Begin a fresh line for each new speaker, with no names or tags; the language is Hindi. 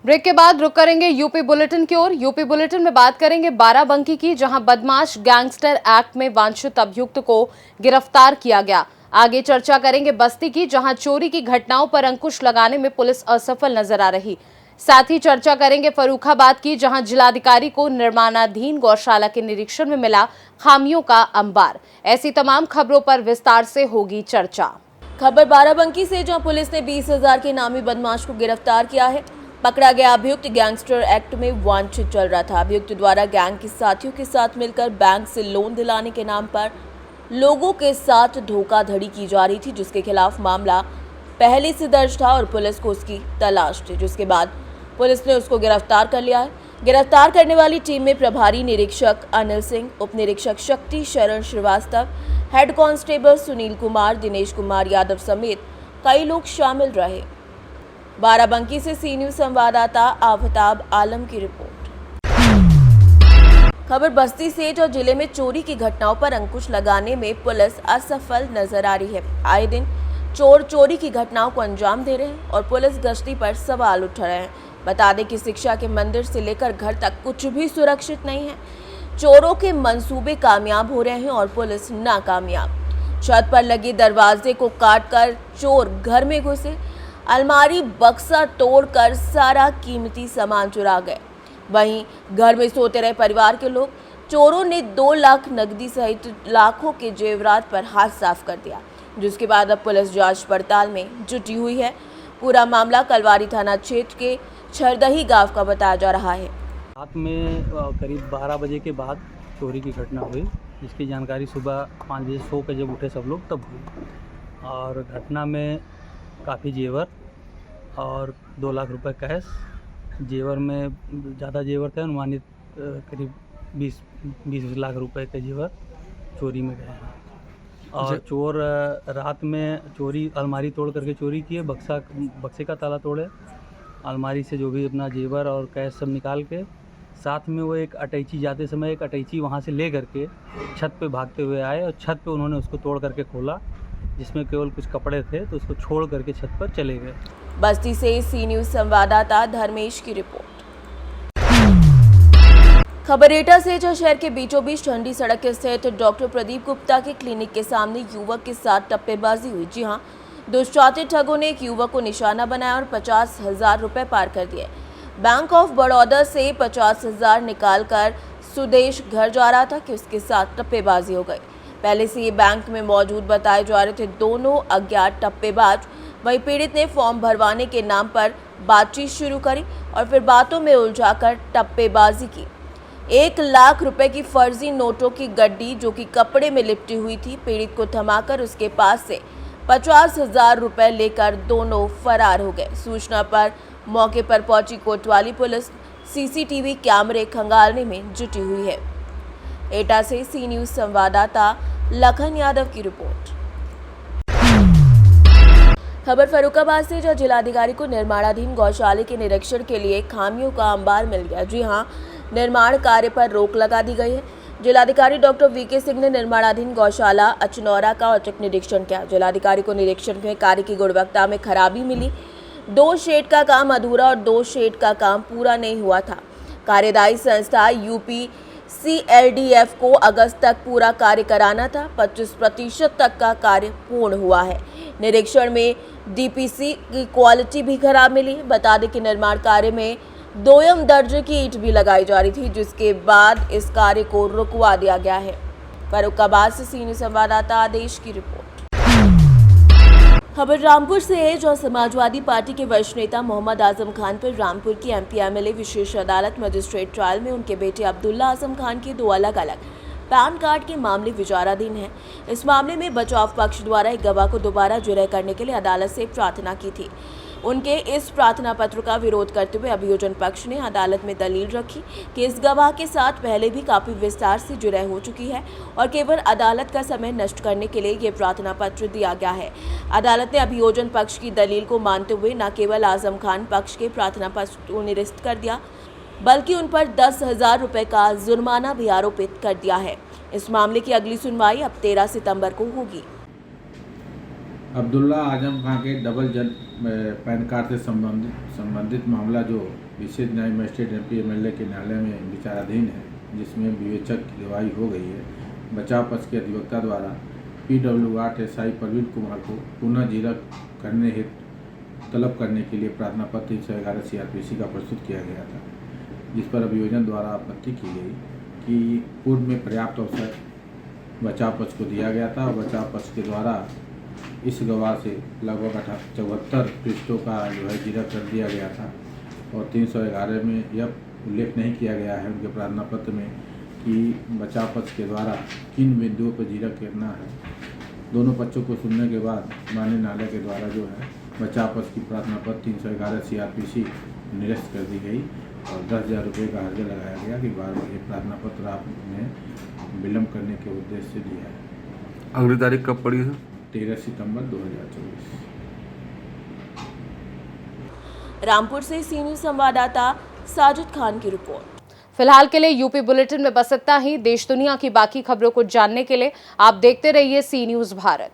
ब्रेक के बाद रुक करेंगे यूपी बुलेटिन की ओर। यूपी बुलेटिन में बात करेंगे बाराबंकी की, जहां बदमाश गैंगस्टर एक्ट में वांछित अभियुक्त को गिरफ्तार किया गया। आगे चर्चा करेंगे बस्ती की, जहां चोरी की घटनाओं पर अंकुश लगाने में पुलिस असफल नजर आ रही। साथ ही चर्चा करेंगे फर्रुखाबाद की, जहां जिलाधिकारी को निर्माणाधीन गौशाला के निरीक्षण में मिला खामियों का अंबार। ऐसी तमाम खबरों पर विस्तार से होगी चर्चा।
खबर बाराबंकी से, जहां पुलिस ने 20,000 के नामी बदमाश को गिरफ्तार किया है। पकड़ा गया अभियुक्त गैंगस्टर एक्ट में वांछित चल रहा था। अभियुक्त द्वारा गैंग के साथियों के साथ मिलकर बैंक से लोन दिलाने के नाम पर लोगों के साथ धोखाधड़ी की जा रही थी, जिसके खिलाफ मामला पहले से दर्ज था और पुलिस को उसकी तलाश थी, जिसके बाद पुलिस ने उसको गिरफ्तार कर लिया है। गिरफ्तार करने वाली टीम में प्रभारी निरीक्षक अनिल सिंह, उप निरीक्षक शक्ति शरण श्रीवास्तव, हेड कांस्टेबल सुनील कुमार, दिनेश कुमार यादव समेत कई लोग शामिल रहे। बाराबंकी से सी न्यूज संवाददाता आफताब आलम की रिपोर्ट। खबर बस्ती से, जो जिले में चोरी की घटनाओं पर अंकुश लगाने में पुलिस असफल नजर आ रही है। आए दिन चोर चोरी की घटनाओं को अंजाम दे रहे हैं और पुलिस गश्ती पर सवाल उठ रहे हैं। बता दें कि शिक्षा के मंदिर से लेकर घर तक कुछ भी सुरक्षित नहीं है। चोरों के मंसूबे कामयाब हो रहे हैं और पुलिस नाकामयाब। छत पर लगे दरवाजे को काटकर चोर घर में घुसे, अलमारी बक्सा तोड़कर सारा कीमती सामान चुरा गए। वहीं घर में सोते रहे परिवार के लोग। चोरों ने 2 लाख नकदी सहित लाखों के जेवरात पर हाथ साफ कर दिया, जिसके बाद अब पुलिस जांच पड़ताल में जुटी हुई है। पूरा मामला कलवारी थाना क्षेत्र के छरदही गांव का बताया जा रहा है।
रात में करीब 12 बजे के बाद चोरी की घटना हुई, जिसकी जानकारी सुबह 5 बजे सो के जब उठे सब लोग तब हुई। और घटना में काफ़ी जेवर और 2 लाख रुपए कैश, जेवर में ज़्यादा जेवर थे, अनुमानित करीब 20 लाख रुपए के जेवर चोरी में गए हैं। और चोर रात में चोरी अलमारी तोड़ करके चोरी किए, बक्से का ताला तोड़े, अलमारी से जो भी अपना जेवर और कैश सब निकाल के, साथ में वो एक अटैची जाते समय एक अटैची वहाँ से ले करके छत पे भागते हुए आए और छत पे उन्होंने उसको तोड़ करके खोला, जिसमें केवल कुछ कपड़े थे, तो उसको छोड़ करके छत पर चले गए।
बस्ती से सी न्यूज संवाददाता धर्मेश की रिपोर्ट। खबर एटा से, जो शहर के बीचों बीच ठंडी सड़क स्थित डॉक्टर प्रदीप गुप्ता के क्लिनिक के सामने युवक के साथ टप्पेबाजी हुई। जी हां, दुष्चातित ठगों ने एक युवक को निशाना बनाया और 50,000 रुपए पार कर दिए। बैंक ऑफ बड़ौदा से 50,000 निकालकर सुदेश घर जा रहा था कि उसके साथ टप्पेबाजी हो गई। पहले से ये बैंक में मौजूद बताए जा रहे थे दोनों अज्ञात टप्पेबाज। वहीं पीड़ित ने फॉर्म भरवाने के नाम पर बातचीत शुरू करी और फिर बातों में उलझाकर टप्पेबाजी की। 1 लाख रुपए की फर्जी नोटों की गड्डी, जो कि कपड़े में लिपटी हुई थी, पीड़ित को थमाकर उसके पास से 50,000 रुपए लेकर दोनों फरार हो गए। सूचना पर मौके पर पहुंची कोतवाली पुलिस सीसीटीवी कैमरे खंगालने में जुटी हुई है। एटा से सी न्यूज संवाददाता लखन यादव की रिपोर्ट। खबर फर्रुखाबाद से, जो जिलाधिकारी को निर्माणाधीन गौशाले के निरीक्षण के लिए खामियों का अंबार मिल गया। जी हां, निर्माण कार्य पर रोक लगा दी गई है। जिलाधिकारी डॉक्टर वीके सिंह ने निर्माणाधीन गौशाला अचनौरा का औचक निरीक्षण किया। जिलाधिकारी को निरीक्षण में कार्य की गुणवत्ता में खराबी मिली। 2 शेड का काम अधूरा और 2 शेड का काम पूरा नहीं हुआ था। कार्यदायी संस्था UPCLDF को अगस्त तक पूरा कार्य कराना था। 25% तक का कार्य पूर्ण हुआ है। निरीक्षण में DPC की क्वालिटी भी खराब मिली। बता दें कि निर्माण कार्य में 2ym दर्जे की ईंट भी लगाई जा रही थी, जिसके बाद इस कार्य को रुकवा दिया गया है। फर्रुखाबाद से सी न्यूज संवाददाता आदेश की रिपोर्ट। खबर रामपुर से है, जो समाजवादी पार्टी के वरिष्ठ नेता मोहम्मद आजम खान पर रामपुर की MP MLA विशेष अदालत मजिस्ट्रेट ट्रायल में उनके बेटे अब्दुल्ला आजम खान के 2 अलग-अलग पैन कार्ड के मामले विचाराधीन हैं। इस मामले में बचाव पक्ष द्वारा एक गवाह को दोबारा जुर्ह करने के लिए अदालत से प्रार्थना की थी। उनके इस प्रार्थना पत्र का विरोध करते हुए अभियोजन पक्ष ने अदालत में दलील रखी कि इस गवाह के साथ पहले भी काफी विस्तार से जुर्ह हो चुकी है और केवल अदालत का समय नष्ट करने के लिए ये प्रार्थना पत्र दिया गया है। अदालत ने अभियोजन पक्ष की दलील को मानते हुए न केवल आजम खान पक्ष के प्रार्थना पत्र को निरस्त कर दिया, बल्कि उन पर 10,000 रुपए का जुर्माना भी आरोपित कर दिया है। इस मामले की अगली सुनवाई अब 13 सितंबर को होगी।
अब्दुल्ला आजम खान के डबल पैन कार्ड से संबंधित मामला जो विशेष न्याय मजिस्ट्रेट एमपी एमएलए के न्यायालय में विचाराधीन है, जिसमें विवेचक की गवाही हो गई है। बचाव पक्ष के अधिवक्ता द्वारा PW8 SI प्रवीण कुमार को पुनः जीरक करने हेतु तलब करने के लिए प्रार्थना पत्र 311 CRPC का प्रस्तुत किया गया था, जिस पर अभियोजन द्वारा आपत्ति की गई कि पूर्व में पर्याप्त अवसर बचाव पक्ष को दिया गया था और बचाव पक्ष के द्वारा इस गवाह से लगभग 74 पृष्ठों का जो है जीरक कर दिया गया था और 311 में यह उल्लेख नहीं किया गया है उनके प्रार्थना पत्र में कि बचाव पक्ष के द्वारा किन बिंदुओं पर जीरक करना है। दोनों पक्षों को सुनने के बाद माननीय न्यायालय के द्वारा जो है बचाव पक्ष की प्रार्थना पत्र 311 CRPC निरस्त कर दी गई और 10,000 रुपये का हर्जा लगाया गया कि बार बार ये प्रार्थना पत्र आपने विलम्ब करने के उद्देश्य से दिया है।
अगली तारीख कब पड़ी है?
13 सितंबर 2024।
रामपुर से सी न्यूज़ संवाददाता साजिद खान की रिपोर्ट।
फिलहाल के लिए यूपी बुलेटिन में बस इतना ही। देश दुनिया की बाकी खबरों को जानने के लिए आप देखते रहिए सी न्यूज़ भारत।